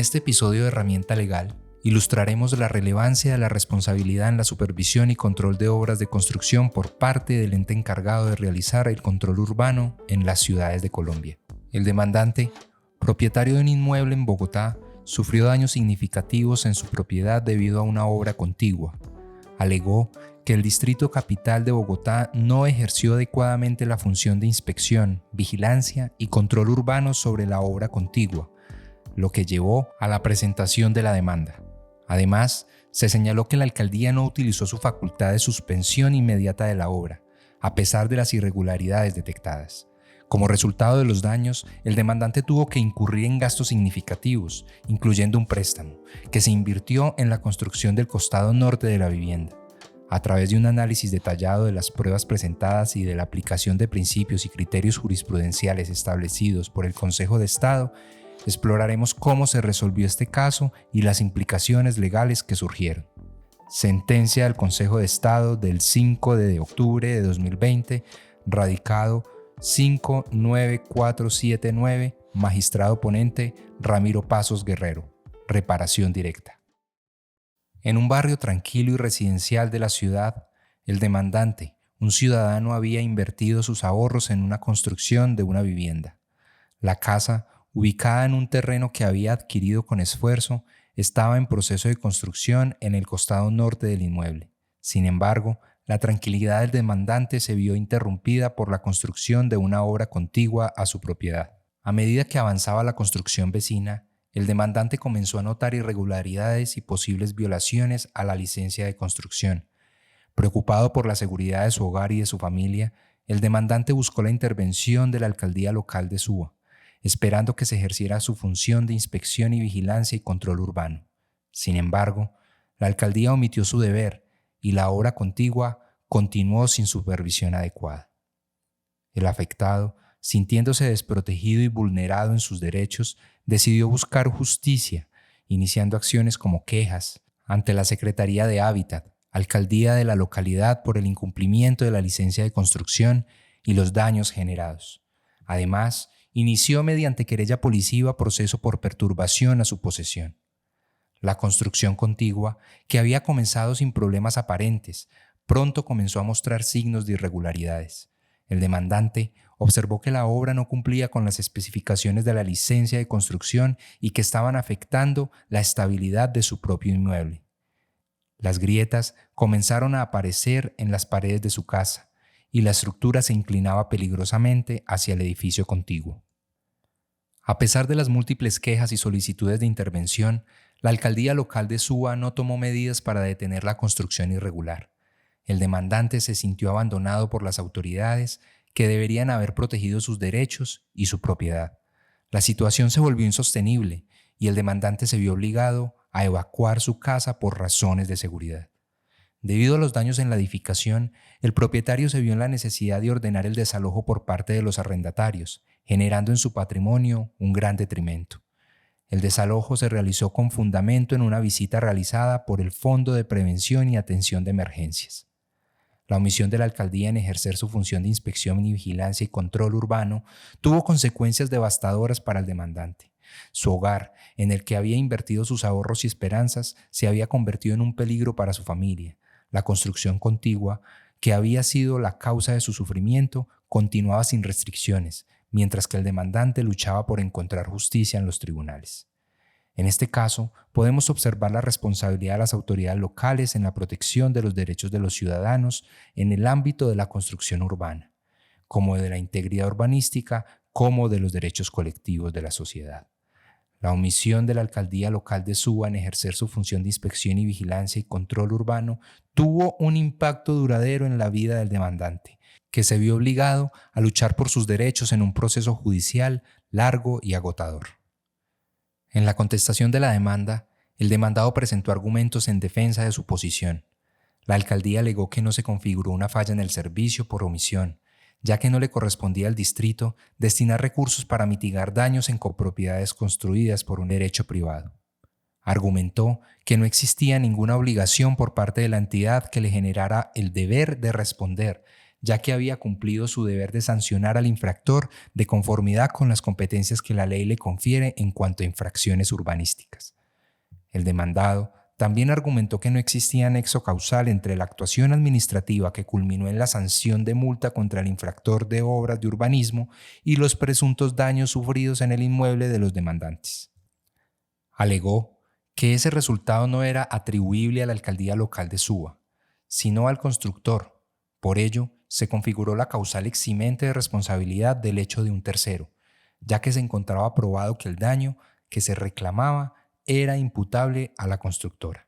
este episodio de Herramienta Legal, ilustraremos la relevancia de la responsabilidad en la supervisión y control de obras de construcción por parte del ente encargado de realizar el control urbano en las ciudades de Colombia. El demandante, propietario de un inmueble en Bogotá, sufrió daños significativos en su propiedad debido a una obra contigua. Alegó que el Distrito Capital de Bogotá no ejerció adecuadamente la función de inspección, vigilancia y control urbano sobre la obra contigua, lo que llevó a la presentación de la demanda. Además, se señaló que la alcaldía no utilizó su facultad de suspensión inmediata de la obra, a pesar de las irregularidades detectadas. Como resultado de los daños, el demandante tuvo que incurrir en gastos significativos, incluyendo un préstamo, que se invirtió en la construcción del costado norte de la vivienda. A través de un análisis detallado de las pruebas presentadas y de la aplicación de principios y criterios jurisprudenciales establecidos por el Consejo de Estado, exploraremos cómo se resolvió este caso y las implicaciones legales que surgieron. Sentencia del Consejo de Estado del 5 de octubre de 2020, radicado 59479, magistrado ponente Ramiro Pasos Guerrero, reparación directa. En un barrio tranquilo y residencial de la ciudad, el demandante, un ciudadano, había invertido sus ahorros en una construcción de una vivienda. La casa, ubicada en un terreno que había adquirido con esfuerzo, estaba en proceso de construcción en el costado norte del inmueble. Sin embargo, la tranquilidad del demandante se vio interrumpida por la construcción de una obra contigua a su propiedad. A medida que avanzaba la construcción vecina, el demandante comenzó a notar irregularidades y posibles violaciones a la licencia de construcción. Preocupado por la seguridad de su hogar y de su familia, el demandante buscó la intervención de la alcaldía local de Suba, esperando que se ejerciera su función de inspección y vigilancia y control urbano. Sin embargo, la alcaldía omitió su deber y la obra contigua continuó sin supervisión adecuada. El afectado, sintiéndose desprotegido y vulnerado en sus derechos, decidió buscar justicia, iniciando acciones como quejas ante la Secretaría de Hábitat, alcaldía de la localidad, por el incumplimiento de la licencia de construcción y los daños generados. Además, inició mediante querella policiva proceso por perturbación a su posesión. La construcción contigua, que había comenzado sin problemas aparentes, pronto comenzó a mostrar signos de irregularidades. El demandante observó que la obra no cumplía con las especificaciones de la licencia de construcción y que estaban afectando la estabilidad de su propio inmueble. Las grietas comenzaron a aparecer en las paredes de su casa y la estructura se inclinaba peligrosamente hacia el edificio contiguo. A pesar de las múltiples quejas y solicitudes de intervención, la alcaldía local de Suba no tomó medidas para detener la construcción irregular. El demandante se sintió abandonado por las autoridades, que deberían haber protegido sus derechos y su propiedad. La situación se volvió insostenible y el demandante se vio obligado a evacuar su casa por razones de seguridad. Debido a los daños en la edificación, el propietario se vio en la necesidad de ordenar el desalojo por parte de los arrendatarios, generando en su patrimonio un gran detrimento. El desalojo se realizó con fundamento en una visita realizada por el Fondo de Prevención y Atención de Emergencias. La omisión de la alcaldía en ejercer su función de inspección y vigilancia y control urbano tuvo consecuencias devastadoras para el demandante. Su hogar, en el que había invertido sus ahorros y esperanzas, se había convertido en un peligro para su familia. La construcción contigua, que había sido la causa de su sufrimiento, continuaba sin restricciones, mientras que el demandante luchaba por encontrar justicia en los tribunales. En este caso, podemos observar la responsabilidad de las autoridades locales en la protección de los derechos de los ciudadanos en el ámbito de la construcción urbana, como de la integridad urbanística, como de los derechos colectivos de la sociedad. La omisión de la alcaldía local de Suba en ejercer su función de inspección y vigilancia y control urbano tuvo un impacto duradero en la vida del demandante, que se vio obligado a luchar por sus derechos en un proceso judicial largo y agotador. En la contestación de la demanda, el demandado presentó argumentos en defensa de su posición. La alcaldía alegó que no se configuró una falla en el servicio por omisión, ya que no le correspondía al distrito destinar recursos para mitigar daños en copropiedades construidas por un derecho privado. Argumentó que no existía ninguna obligación por parte de la entidad que le generara el deber de responder, ya que había cumplido su deber de sancionar al infractor de conformidad con las competencias que la ley le confiere en cuanto a infracciones urbanísticas. El demandado también argumentó que no existía nexo causal entre la actuación administrativa que culminó en la sanción de multa contra el infractor de obras de urbanismo y los presuntos daños sufridos en el inmueble de los demandantes. Alegó que ese resultado no era atribuible a la alcaldía local de Suba, sino al constructor. Por ello, se configuró la causal eximente de responsabilidad del hecho de un tercero, ya que se encontraba probado que el daño que se reclamaba era imputable a la constructora.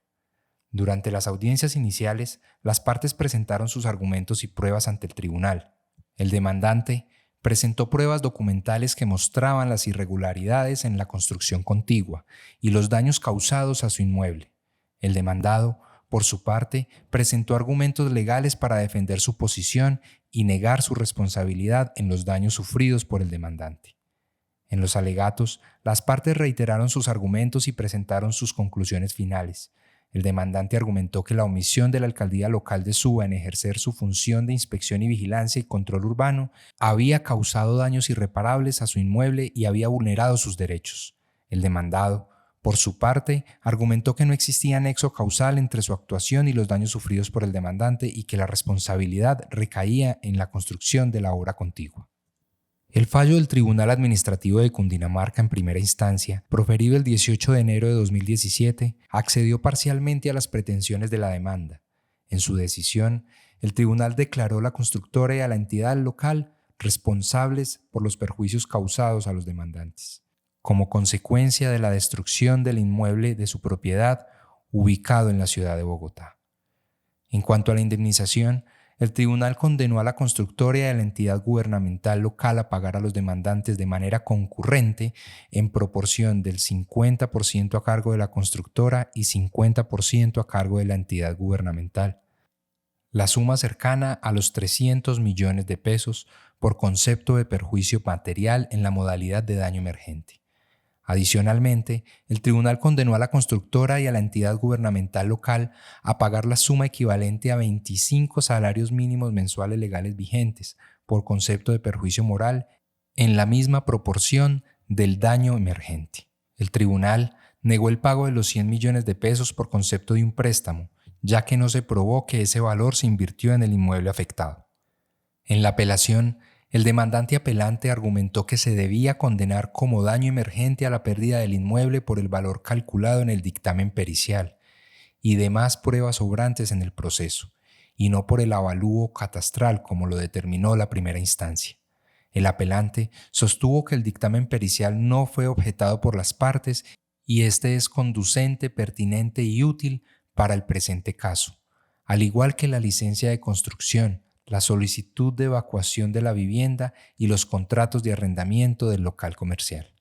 Durante las audiencias iniciales, las partes presentaron sus argumentos y pruebas ante el tribunal. El demandante presentó pruebas documentales que mostraban las irregularidades en la construcción contigua y los daños causados a su inmueble. El demandado, por su parte, presentó argumentos legales para defender su posición y negar su responsabilidad en los daños sufridos por el demandante. En los alegatos, las partes reiteraron sus argumentos y presentaron sus conclusiones finales. El demandante argumentó que la omisión de la alcaldía local de Suba en ejercer su función de inspección y vigilancia y control urbano había causado daños irreparables a su inmueble y había vulnerado sus derechos. El demandado, por su parte, argumentó que no existía nexo causal entre su actuación y los daños sufridos por el demandante y que la responsabilidad recaía en la construcción de la obra contigua. El fallo del Tribunal Administrativo de Cundinamarca en primera instancia, proferido el 18 de enero de 2017, accedió parcialmente a las pretensiones de la demanda. En su decisión, el tribunal declaró a la constructora y a la entidad local responsables por los perjuicios causados a los demandantes, como consecuencia de la destrucción del inmueble de su propiedad ubicado en la ciudad de Bogotá. En cuanto a la indemnización, el tribunal condenó a la constructora y a la entidad gubernamental local a pagar a los demandantes de manera concurrente en proporción del 50% a cargo de la constructora y 50% a cargo de la entidad gubernamental. La suma cercana a los 300 millones de pesos por concepto de perjuicio material en la modalidad de daño emergente. Adicionalmente, el tribunal condenó a la constructora y a la entidad gubernamental local a pagar la suma equivalente a 25 salarios mínimos mensuales legales vigentes por concepto de perjuicio moral en la misma proporción del daño emergente. El tribunal negó el pago de los 100 millones de pesos por concepto de un préstamo, ya que no se probó que ese valor se invirtió en el inmueble afectado. En la apelación, el demandante apelante argumentó que se debía condenar como daño emergente a la pérdida del inmueble por el valor calculado en el dictamen pericial y demás pruebas sobrantes en el proceso, y no por el avalúo catastral como lo determinó la primera instancia. El apelante sostuvo que el dictamen pericial no fue objetado por las partes y este es conducente, pertinente y útil para el presente caso, al igual que la licencia de construcción, la solicitud de evacuación de la vivienda y los contratos de arrendamiento del local comercial.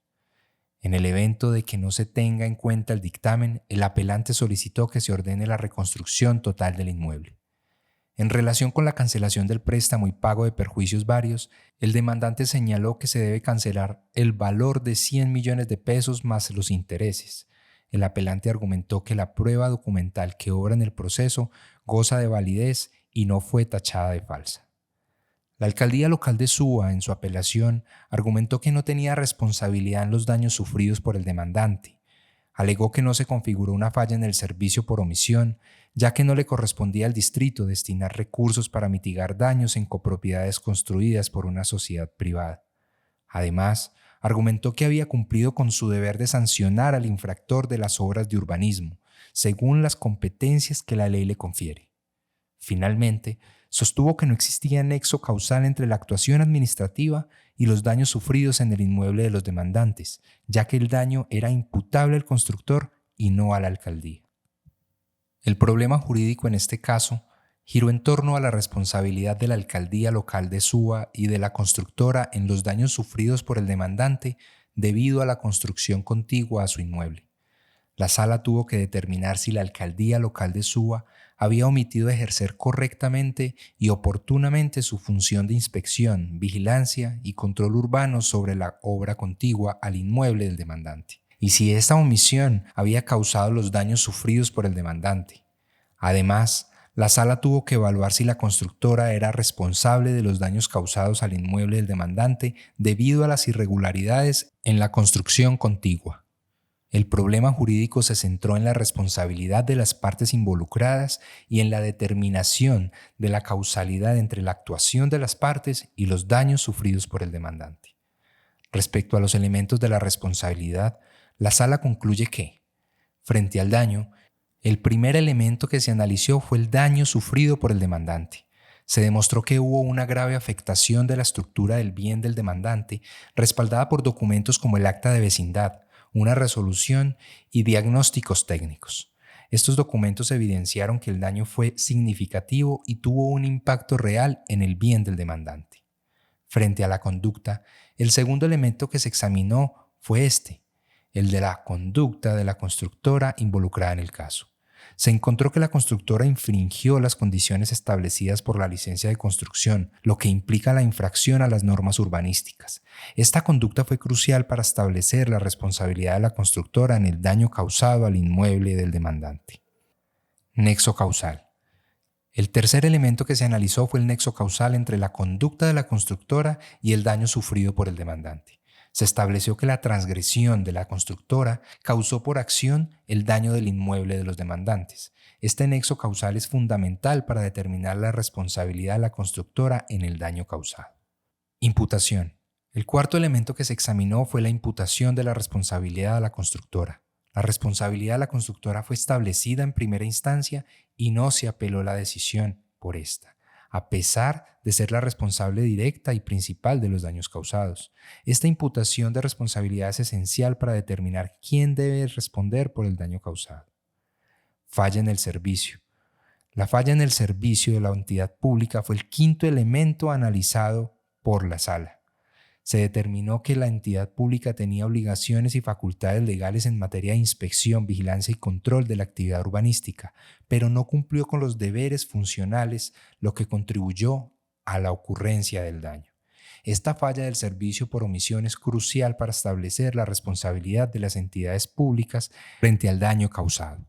En el evento de que no se tenga en cuenta el dictamen, el apelante solicitó que se ordene la reconstrucción total del inmueble. En relación con la cancelación del préstamo y pago de perjuicios varios, el demandante señaló que se debe cancelar el valor de 100 millones de pesos más los intereses. El apelante argumentó que la prueba documental que obra en el proceso goza de validez y no fue tachada de falsa. La alcaldía local de Suba, en su apelación, argumentó que no tenía responsabilidad en los daños sufridos por el demandante. Alegó que no se configuró una falla en el servicio por omisión, ya que no le correspondía al distrito destinar recursos para mitigar daños en copropiedades construidas por una sociedad privada. Además, argumentó que había cumplido con su deber de sancionar al infractor de las obras de urbanismo, según las competencias que la ley le confiere. Finalmente, sostuvo que no existía nexo causal entre la actuación administrativa y los daños sufridos en el inmueble de los demandantes, ya que el daño era imputable al constructor y no a la alcaldía. El problema jurídico en este caso giró en torno a la responsabilidad de la alcaldía local de Suba y de la constructora en los daños sufridos por el demandante debido a la construcción contigua a su inmueble. La sala tuvo que determinar si la alcaldía local de Suba había omitido ejercer correctamente y oportunamente su función de inspección, vigilancia y control urbano sobre la obra contigua al inmueble del demandante, y si esta omisión había causado los daños sufridos por el demandante. Además, La sala tuvo que evaluar si la constructora era responsable de los daños causados al inmueble del demandante debido a las irregularidades en la construcción contigua. El problema jurídico se centró en la responsabilidad de las partes involucradas y en la determinación de la causalidad entre la actuación de las partes y los daños sufridos por el demandante. Respecto a los elementos de la responsabilidad, la sala concluye que, frente al daño, el primer elemento que se analizó fue el daño sufrido por el demandante. Se demostró que hubo una grave afectación de la estructura del bien del demandante, respaldada por documentos como el acta de vecindad, una resolución y diagnósticos técnicos. Estos documentos evidenciaron que el daño fue significativo y tuvo un impacto real en el bien del demandante. Frente a la conducta, el segundo elemento que se examinó fue el de la conducta de la constructora involucrada en el caso. Se encontró que la constructora infringió las condiciones establecidas por la licencia de construcción, lo que implica la infracción a las normas urbanísticas. Esta conducta fue crucial para establecer la responsabilidad de la constructora en el daño causado al inmueble del demandante. Nexo causal. El tercer elemento que se analizó fue el nexo causal entre la conducta de la constructora y el daño sufrido por el demandante. Se estableció que la transgresión de la constructora causó por acción el daño del inmueble de los demandantes. Este nexo causal es fundamental para determinar la responsabilidad de la constructora en el daño causado. Imputación. El cuarto elemento que se examinó fue la imputación de la responsabilidad a la constructora. La responsabilidad de la constructora fue establecida en primera instancia y no se apeló la decisión por esta, a pesar de ser la responsable directa y principal de los daños causados. Esta imputación de responsabilidad es esencial para determinar quién debe responder por el daño causado. Falla en el servicio. La falla en el servicio de la entidad pública fue el quinto elemento analizado por la sala. Se determinó que la entidad pública tenía obligaciones y facultades legales en materia de inspección, vigilancia y control de la actividad urbanística, pero no cumplió con los deberes funcionales, lo que contribuyó a la ocurrencia del daño. Esta falla del servicio por omisión es crucial para establecer la responsabilidad de las entidades públicas frente al daño causado.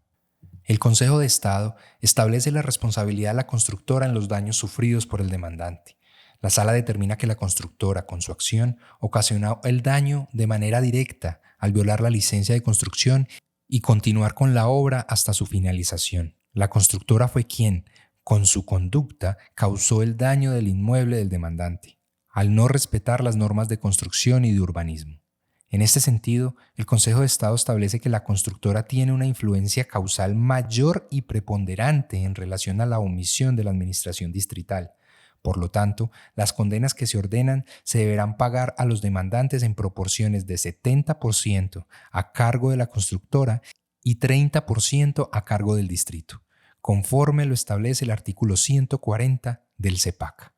El Consejo de Estado establece la responsabilidad de la constructora en los daños sufridos por el demandante. La sala determina que la constructora, con su acción, ocasionó el daño de manera directa al violar la licencia de construcción y continuar con la obra hasta su finalización. La constructora fue quien, con su conducta, causó el daño del inmueble del demandante, al no respetar las normas de construcción y de urbanismo. En este sentido, el Consejo de Estado establece que la constructora tiene una influencia causal mayor y preponderante en relación a la omisión de la administración distrital. Por lo tanto, las condenas que se ordenan se deberán pagar a los demandantes en proporciones de 70% a cargo de la constructora y 30% a cargo del distrito, conforme lo establece el artículo 140 del CEPAC.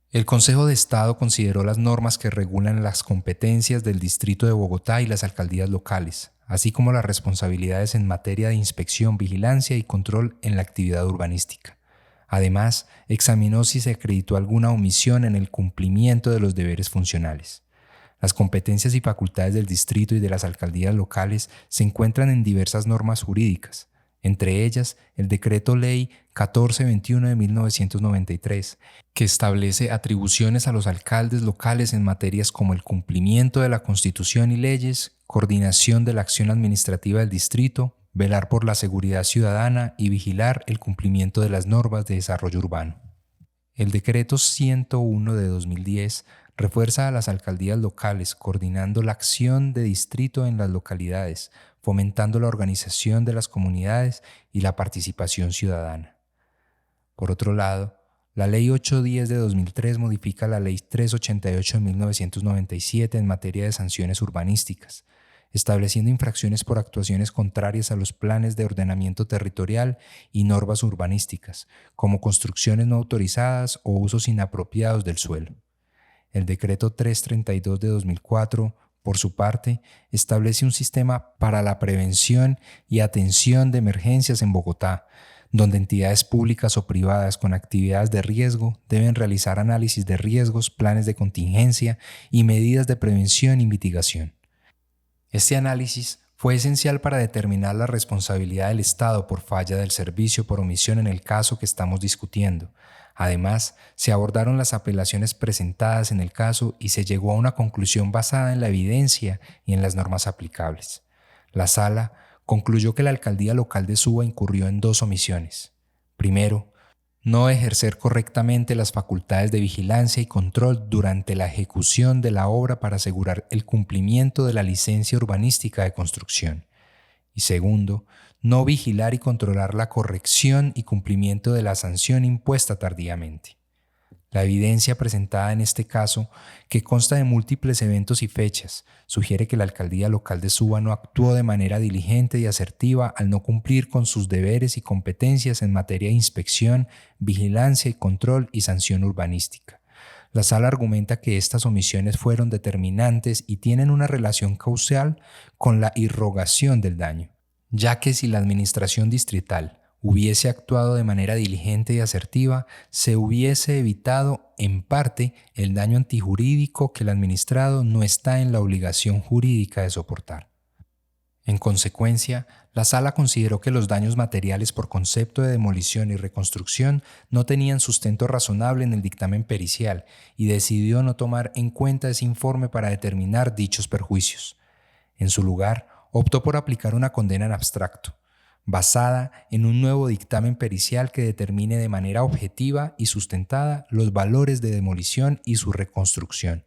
El Consejo de Estado consideró las normas que regulan las competencias del Distrito de Bogotá y las alcaldías locales, así como las responsabilidades en materia de inspección, vigilancia y control en la actividad urbanística. Además, examinó si se acreditó alguna omisión en el cumplimiento de los deberes funcionales. Las competencias y facultades del distrito y de las alcaldías locales se encuentran en diversas normas jurídicas, entre ellas el Decreto Ley 1421 de 1993, que establece atribuciones a los alcaldes locales en materias como el cumplimiento de la Constitución y leyes, coordinación de la acción administrativa del distrito, velar por la seguridad ciudadana y vigilar el cumplimiento de las normas de desarrollo urbano. El Decreto 101 de 2010 refuerza a las alcaldías locales coordinando la acción de distrito en las localidades, fomentando la organización de las comunidades y la participación ciudadana. Por otro lado, la Ley 810 de 2003 modifica la Ley 388 de 1997 en materia de sanciones urbanísticas, estableciendo infracciones por actuaciones contrarias a los planes de ordenamiento territorial y normas urbanísticas, como construcciones no autorizadas o usos inapropiados del suelo. El Decreto 332 de 2004, por su parte, establece un sistema para la prevención y atención de emergencias en Bogotá, donde entidades públicas o privadas con actividades de riesgo deben realizar análisis de riesgos, planes de contingencia y medidas de prevención y mitigación. Este análisis fue esencial para determinar la responsabilidad del Estado por falla del servicio por omisión en el caso que estamos discutiendo. Además, se abordaron las apelaciones presentadas en el caso y se llegó a una conclusión basada en la evidencia y en las normas aplicables. La Sala concluyó que la alcaldía local de Suba incurrió en dos omisiones. Primero, no ejercer correctamente las facultades de vigilancia y control durante la ejecución de la obra para asegurar el cumplimiento de la licencia urbanística de construcción. Y segundo, no vigilar y controlar la corrección y cumplimiento de la sanción impuesta tardíamente. La evidencia presentada en este caso, que consta de múltiples eventos y fechas, sugiere que la alcaldía local de Suba no actuó de manera diligente y asertiva al no cumplir con sus deberes y competencias en materia de inspección, vigilancia y control y sanción urbanística. La Sala argumenta que estas omisiones fueron determinantes y tienen una relación causal con la irrogación del daño, ya que si la administración distrital hubiese actuado de manera diligente y asertiva, se hubiese evitado, en parte, el daño antijurídico que el administrado no está en la obligación jurídica de soportar. En consecuencia, la Sala consideró que los daños materiales por concepto de demolición y reconstrucción no tenían sustento razonable en el dictamen pericial y decidió no tomar en cuenta ese informe para determinar dichos perjuicios. En su lugar, optó por aplicar una condena en abstracto, basada en un nuevo dictamen pericial que determine de manera objetiva y sustentada los valores de demolición y su reconstrucción.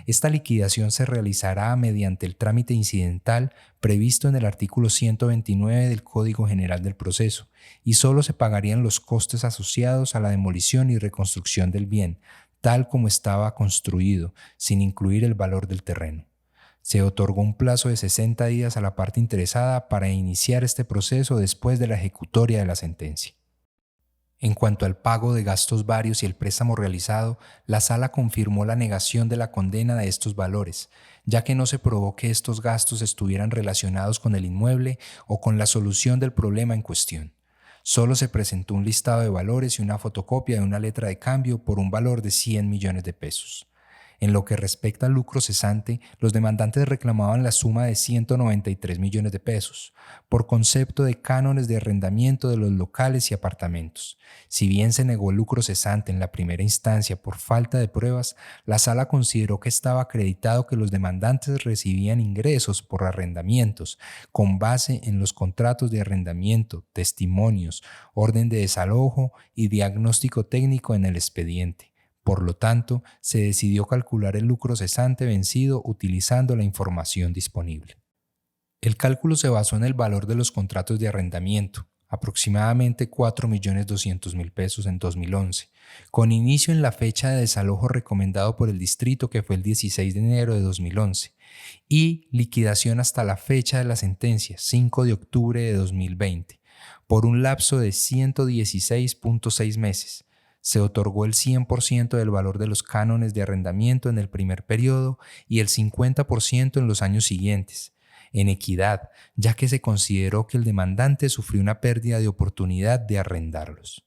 Esta liquidación se realizará mediante el trámite incidental previsto en el artículo 129 del Código General del Proceso y solo se pagarían los costes asociados a la demolición y reconstrucción del bien, tal como estaba construido, sin incluir el valor del terreno. Se otorgó un plazo de 60 días a la parte interesada para iniciar este proceso después de la ejecutoria de la sentencia. En cuanto al pago de gastos varios y el préstamo realizado, la Sala confirmó la negación de la condena de estos valores, ya que no se probó que estos gastos estuvieran relacionados con el inmueble o con la solución del problema en cuestión. Solo se presentó un listado de valores y una fotocopia de una letra de cambio por un valor de 100 millones de pesos. En lo que respecta al lucro cesante, los demandantes reclamaban la suma de 193 millones de pesos, por concepto de cánones de arrendamiento de los locales y apartamentos. Si bien se negó el lucro cesante en la primera instancia por falta de pruebas, la Sala consideró que estaba acreditado que los demandantes recibían ingresos por arrendamientos, con base en los contratos de arrendamiento, testimonios, orden de desalojo y diagnóstico técnico en el expediente. Por lo tanto, se decidió calcular el lucro cesante vencido utilizando la información disponible. El cálculo se basó en el valor de los contratos de arrendamiento, aproximadamente 4.200.000 pesos en 2011, con inicio en la fecha de desalojo recomendado por el distrito, que fue el 16 de enero de 2011, y liquidación hasta la fecha de la sentencia, 5 de octubre de 2020, por un lapso de 116.6 meses. Se otorgó el 100% del valor de los cánones de arrendamiento en el primer periodo y el 50% en los años siguientes, en equidad, ya que se consideró que el demandante sufrió una pérdida de oportunidad de arrendarlos.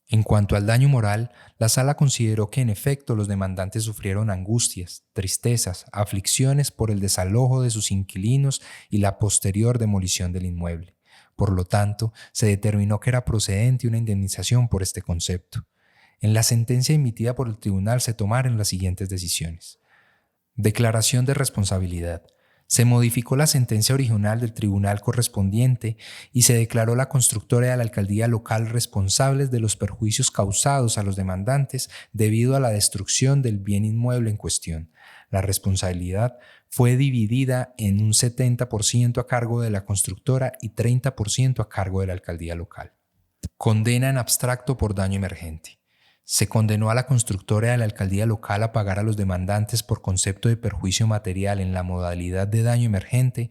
En cuanto al daño moral, la Sala consideró que en efecto los demandantes sufrieron angustias, tristezas, aflicciones por el desalojo de sus inquilinos y la posterior demolición del inmueble. Por lo tanto, se determinó que era procedente una indemnización por este concepto. En la sentencia emitida por el tribunal se tomaron las siguientes decisiones. Declaración de responsabilidad. Se modificó la sentencia original del tribunal correspondiente y se declaró la constructora de la alcaldía local responsables de los perjuicios causados a los demandantes debido a la destrucción del bien inmueble en cuestión. La responsabilidad fue dividida en un 70% a cargo de la constructora y 30% a cargo de la alcaldía local. Condena en abstracto por daño emergente. Se condenó a la constructora de la alcaldía local a pagar a los demandantes por concepto de perjuicio material en la modalidad de daño emergente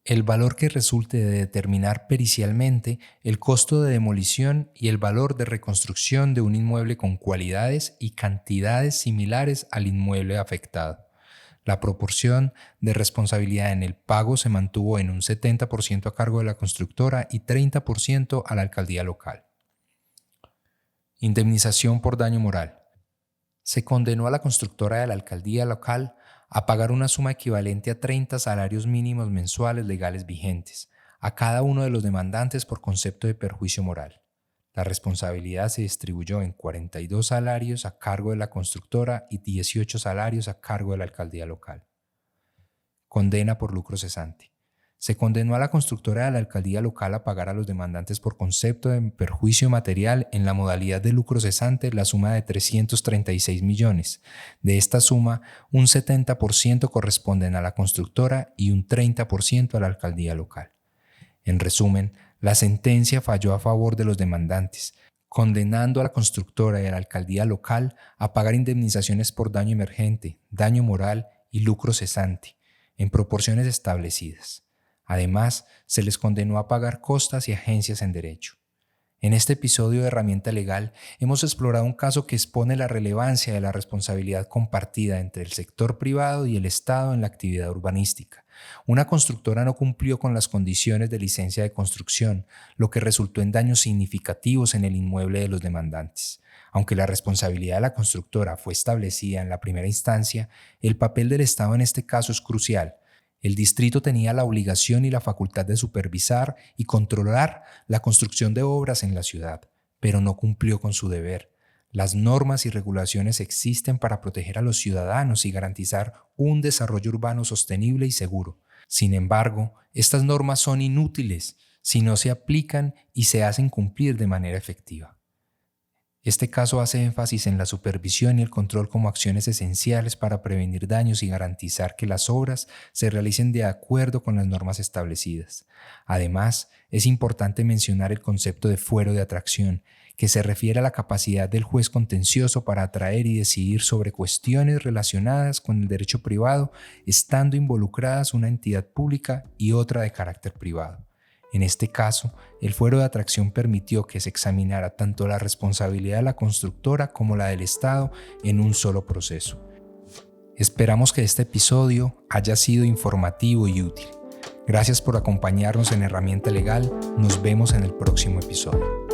el valor que resulte de determinar pericialmente el costo de demolición y el valor de reconstrucción de un inmueble con cualidades y cantidades similares al inmueble afectado. La proporción de responsabilidad en el pago se mantuvo en un 70% a cargo de la constructora y 30% a la alcaldía local. Indemnización por daño moral. Se condenó a la constructora de la alcaldía local a pagar una suma equivalente a 30 salarios mínimos mensuales legales vigentes a cada uno de los demandantes por concepto de perjuicio moral. La responsabilidad se distribuyó en 42 salarios a cargo de la constructora y 18 salarios a cargo de la alcaldía local. Condena por lucro cesante. Se condenó a la constructora y a la alcaldía local a pagar a los demandantes por concepto de perjuicio material en la modalidad de lucro cesante la suma de 336 millones. De esta suma, un 70% corresponden a la constructora y un 30% a la alcaldía local. En resumen, la sentencia falló a favor de los demandantes, condenando a la constructora y a la alcaldía local a pagar indemnizaciones por daño emergente, daño moral y lucro cesante, en proporciones establecidas. Además, se les condenó a pagar costas y agencias en derecho. En este episodio de Herramienta Legal hemos explorado un caso que expone la relevancia de la responsabilidad compartida entre el sector privado y el Estado en la actividad urbanística. Una constructora no cumplió con las condiciones de licencia de construcción, lo que resultó en daños significativos en el inmueble de los demandantes. Aunque la responsabilidad de la constructora fue establecida en la primera instancia, el papel del Estado en este caso es crucial. El distrito tenía la obligación y la facultad de supervisar y controlar la construcción de obras en la ciudad, pero no cumplió con su deber. Las normas y regulaciones existen para proteger a los ciudadanos y garantizar un desarrollo urbano sostenible y seguro. Sin embargo, estas normas son inútiles si no se aplican y se hacen cumplir de manera efectiva. Este caso hace énfasis en la supervisión y el control como acciones esenciales para prevenir daños y garantizar que las obras se realicen de acuerdo con las normas establecidas. Además, es importante mencionar el concepto de fuero de atracción, que se refiere a la capacidad del juez contencioso para atraer y decidir sobre cuestiones relacionadas con el derecho privado, estando involucradas una entidad pública y otra de carácter privado. En este caso, el fuero de atracción permitió que se examinara tanto la responsabilidad de la constructora como la del Estado en un solo proceso. Esperamos que este episodio haya sido informativo y útil. Gracias por acompañarnos en Herramienta Legal. Nos vemos en el próximo episodio.